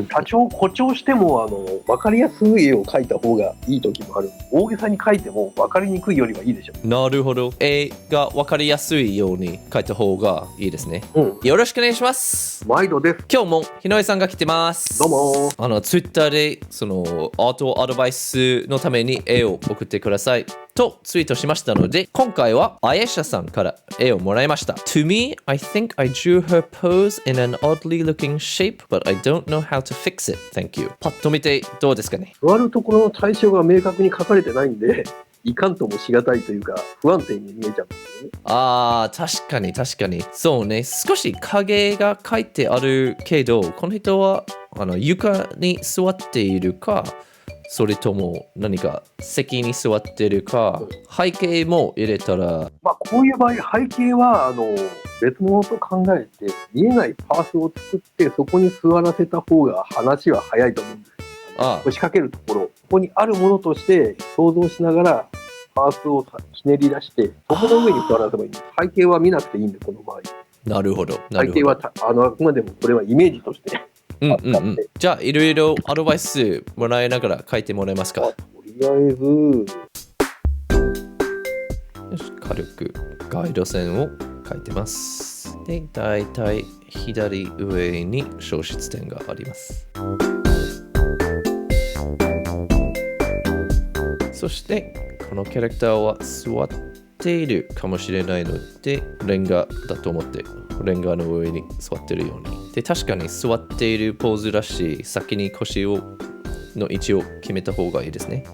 多少誇張しても分かりやすい絵を描いた方がいい時もある。大げさに描いても分かりにくいよりはいいでしょ。なるほど。絵が分かりやすいように描いた方がいいですね。よろしくお願いします。毎度です。今日も日野井さんが来てます。どうも。ツイッターでそのアートアドバイスのために絵を送ってくださいとツイートしましたので、今回はあやしゃさんから絵をもらいました。To me, I think I drew her pose in an oddly looking shape, but I don't know how to fix it. Thank you. パッと見てどうですかね。座るところの対象が明確に書かれてないんで、いかんともしがたいというか不安定に見えちゃうんですよね。確かに確かに。そうね。少し影が書いてあるけど、この人は床に座っているか、それとも何か席に座ってるか、背景も入れたら、こういう場合背景は別物と考えて見えないパースを作ってそこに座らせた方が話は早いと思うんです。仕掛けるところ、ここにあるものとして想像しながらパースをひねり出してそこの上に座らせばいいんです。背景は見なくていいんで、この場合。なるほど。背景はあくまでもこれはイメージとしてじゃあいろいろアドバイスもらいながら書いてもらえますか。とりあえずよし、軽くガイド線を書いてます。で、だいたい左上に消失点があります。そしてこのキャラクターは座っているかもしれないので、レンガだと思ってレンガの上に座っているように。で、確かに座っているポーズらしい、先に腰の位置を決めた方がいいですね。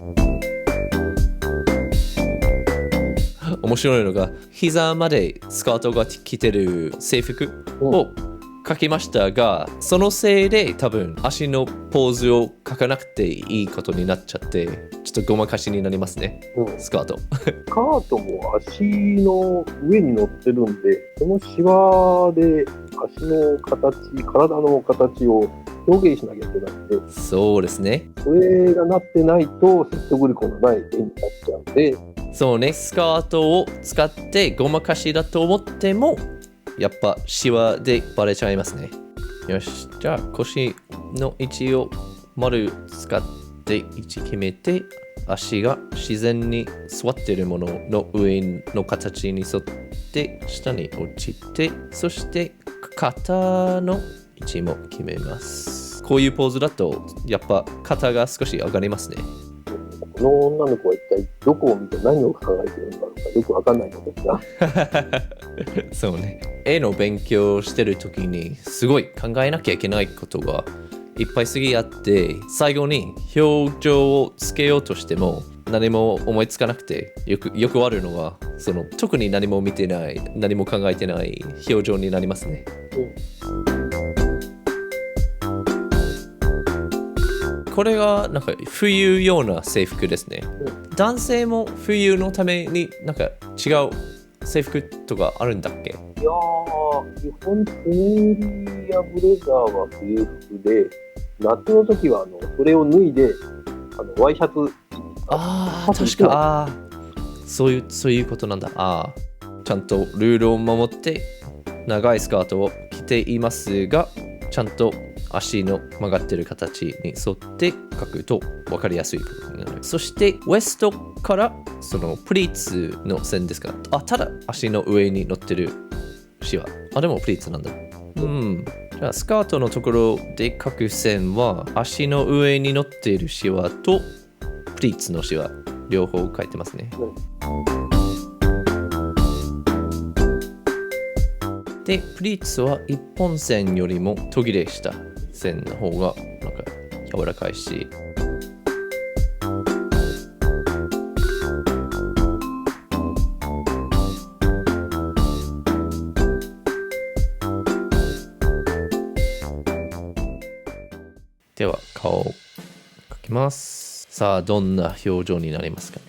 面白いのが、膝までスカートが着てる制服を書きましたが、そのせいで多分足のポーズを書かなくていいことになっちゃって、ちょっとごまかしになりますね、スカート。スカートも足の上に乗ってるんで、そのシワで足の形、体の形を表現しなきゃいけないんで、そうですね。それがなってないと説得力のない絵になっちゃうんで、そうね、スカートを使ってごまかしだと思っても、やっぱシワでバレちゃいますね。よし、じゃあ腰の位置を丸使って位置決めて、足が自然に座っているものの上の形に沿って下に落ちて、そして肩の位置も決めます。こういうポーズだとやっぱ肩が少し上がりますね。この女の子は一体どこを見て何を考えているんだろうかよくわかんないのですがそうね、絵の勉強してる時にすごい考えなきゃいけないことがいっぱいすぎあって、最後に表情をつけようとしても何も思いつかなくて、よくあるのは特に何も見てない、何も考えてない表情になりますね。これがなんか冬用な制服ですね。男性も冬のためになんか違う制服とかあるんだっけ？いやー、基本ツネリやブレザーは冬服で、夏の時はそれを脱いでワイシャツ。確かそういうことなんだ。ちゃんとルールを守って長いスカートを着ていますが、ちゃんと足の曲がってる形に沿って書くと分かりやすいことになる。そしてウエストからそのプリーツの線ですか。ただ足の上に乗ってるシワ。でもプリーツなんだ。じゃあスカートのところで書く線は足の上に乗っているシワとプリーツのシワ両方書いてますね。で、プリーツは一本線よりも途切れした線の方がなんか柔らかいし、では顔を描きます。さあ、どんな表情になりますかね。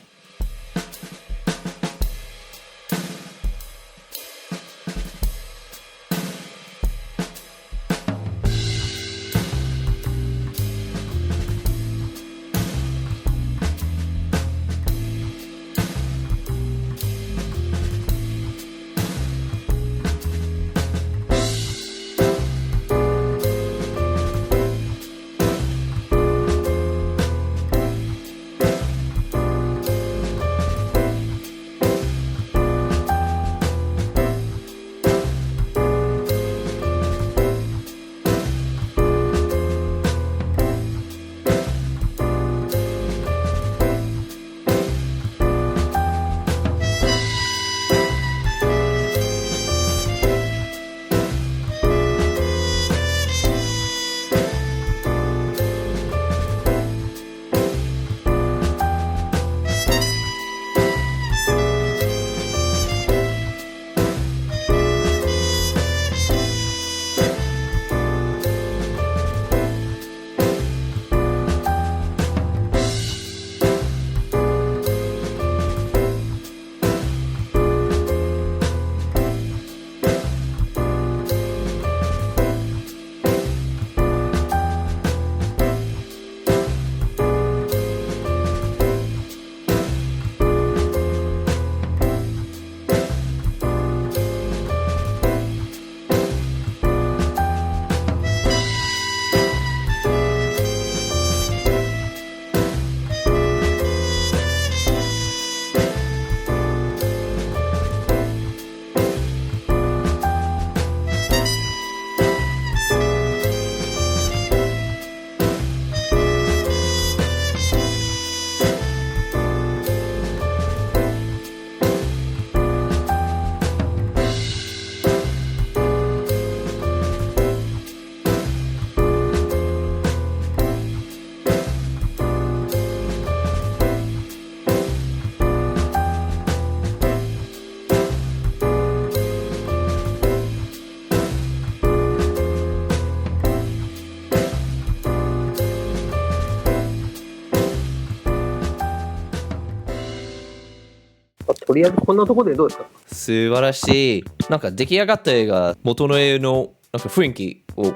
とりあえずこんなところでどうですか？素晴らしい。なんか出来上がった絵が元の絵のなんか雰囲気を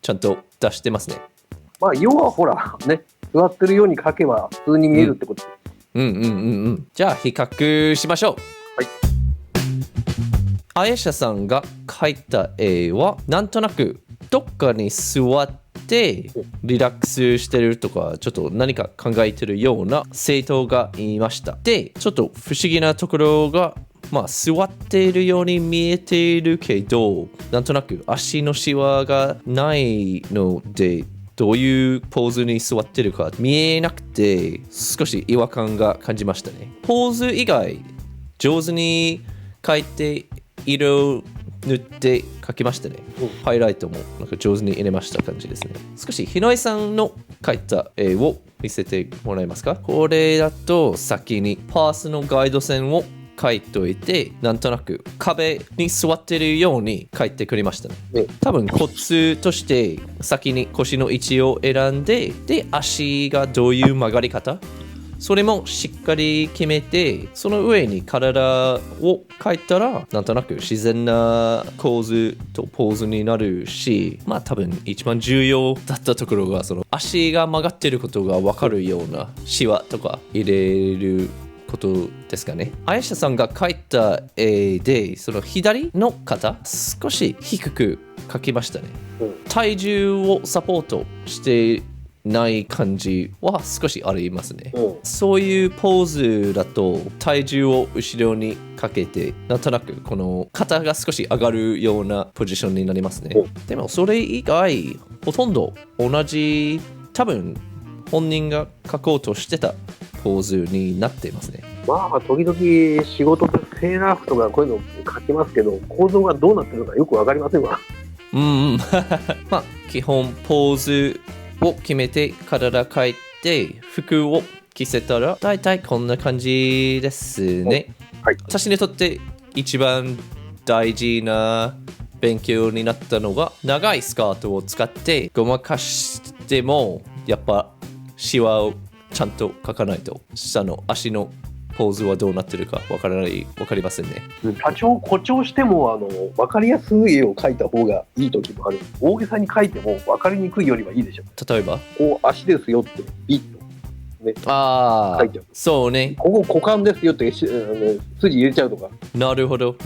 ちゃんと出してますね。まあ要はほらね、座ってるように描けば普通に見えるってことです。じゃあ比較しましょう。はい。あやしゃさんが描いた絵はなんとなくどっかに座ってリラックスしてるとかちょっと何か考えてるような生徒がいました。でちょっと不思議なところがまあ座っているように見えているけどなんとなく足のシワがないのでどういうポーズに座ってるか見えなくて少し違和感が感じましたね。ポーズ以外上手に描いて色塗って描きましたね。ハイライトもなんか上手に入れました感じですね。少し日野井さんの描いた絵を見せてもらえますか？これだと先にパースのガイド線を書いといてなんとなく壁に座ってるように書いてくれましたね。多分コツとして先に腰の位置を選んで足がどういう曲がり方それもしっかり決めてその上に体を書いたらなんとなく自然な構図とポーズになるしまあ多分一番重要だったところがその足が曲がってることが分かるようなシワとか入れることですかね。あやしゃさんが描いた絵でその左の肩少し低く描きましたね。体重をサポートしてない感じは少しありますね。そういうポーズだと体重を後ろにかけてなんとなくこの肩が少し上がるようなポジションになりますね。でもそれ以外ほとんど同じ多分本人が描こうとしてたポーズになっていますね。まあ時々仕事でセーラー服とかこういうの書きますけど構造がどうなってるのかよくわかりませんわ。まあ基本ポーズを決めて体描いて服を着せたら大体こんな感じですね。はい、私にとって一番大事な勉強になったのが長いスカートを使ってごまかしてもやっぱシワをちゃんと描かないと下の足のポーズはどうなってるかわかりませんね。多少誇張しても分かりやすい絵を描いた方がいい時もある。大げさに描いても分かりにくいよりはいいでしょ。例えばこう足ですよってビッと、ね、書いてある。そうね。ここ股間ですよって筋入れちゃうとか。なるほど。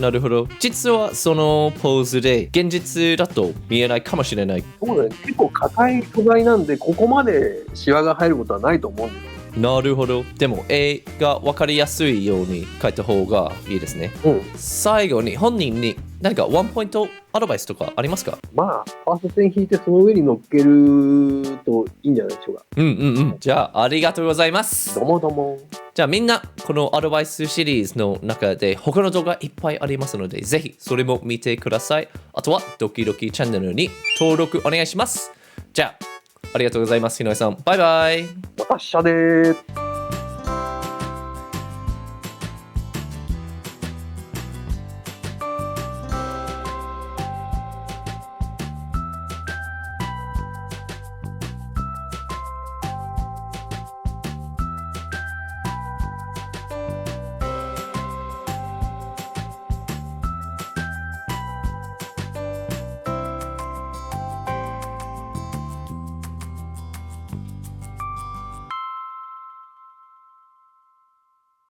実はそのポーズで現実だと見えないかもしれない。そうだね。結構硬い素材なんでここまでシワが入ることはないと思うんです。なるほど。でも絵が分かりやすいように描いた方がいいですね。最後に本人に何かワンポイントアドバイスとかありますか？まあファースト線引いてその上に乗っけるといいんじゃないでしょうか。じゃあありがとうございます。どうもどうも。じゃあみんなこのアドバイスシリーズの中で他の動画いっぱいありますのでぜひそれも見てください。あとはドキドキチャンネルに登録お願いします。じゃあありがとうございます。日野井さんバイバイ。また明日でーす。